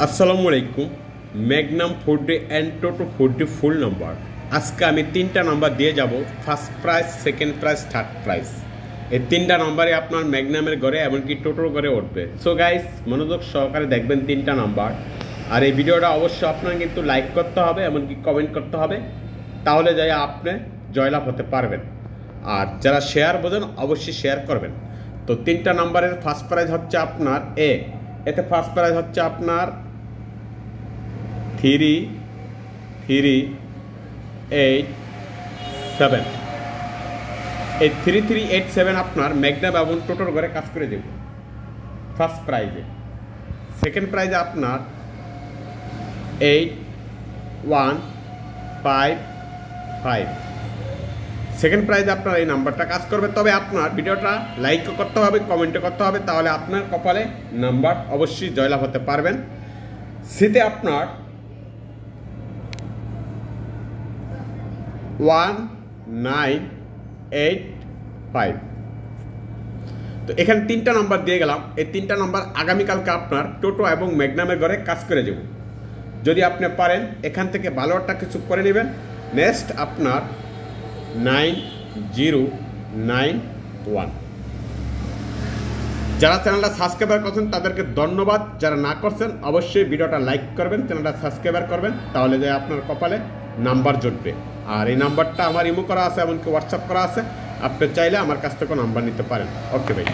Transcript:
আসসালামু আলাইকুম। Magnum 4D and toto 4D full number. আজকে আমি তিনটা নাম্বার দিয়ে যাব, first prize, second prize, third prize. এই তিনটা নাম্বারে আপনার ম্যাগনামের ঘরে এমনকি টোটোর ঘরে উঠবে। সো গাইস, মনোযোগ সহকারে দেখবেন তিনটা নাম্বার। আর এই ভিডিওটা অবশ্যই আপনার কিন্তু লাইক করতে হবে, এমনকি কমেন্ট করতে হবে, তাহলে যাই আপনি জয়লাভ হতে পারবেন। আর যারা শেয়ার বোঝেন অবশ্যই শেয়ার করবেন। তো তিনটা নাম্বারের ফার্স্ট প্রাইজ হচ্ছে আপনার এতে ফার্স্ট প্রাইজ হচ্ছে আপনার 3387। এই 3387 আপনার ম্যাগনাম এবং টোটোর ঘরে কাজ করে দেব ফার্স্ট প্রাইজে। সেকেন্ড প্রাইজে আপনার 8155। সেকেন্ড প্রাইজে আপনার এই নাম্বারটা কাজ করবে। তবে আপনার ভিডিওটা লাইকও করতে হবে, কমেন্টও করতে হবে, তাহলে আপনার কপালে নাম্বার অবশ্যই জয়লাভ হতে পারবেন। সিতে আপনার 1985। তো এখানে তিনটা নাম্বার দিয়ে গেলাম। এই তিনটা নাম্বার আগামীকালকে আপনার টোটো এবং ম্যাগনামের ঘরে কাজ করে যাব। যদি আপনি পারেন এখান থেকে ভালো একটা কিছু করে নেবেন। নেক্সট আপনার 9091। যারা চ্যানেলটা সাবস্ক্রাইবার করছেন তাদেরকে ধন্যবাদ। যারা না করছেন অবশ্যই ভিডিওটা লাইক করবেন, চ্যানেলটা সাবস্ক্রাইবার করবেন, তাহলে যে আপনার কপালে নাম্বার জুটবে। আর এই নাম্বারটা আমার ইমো করা আছে, এমনকি হোয়াটসঅ্যাপ করা আছে। আপনি চাইলে আমার কাছ থেকে নাম্বার নিতে পারেন। ওকে ভাই।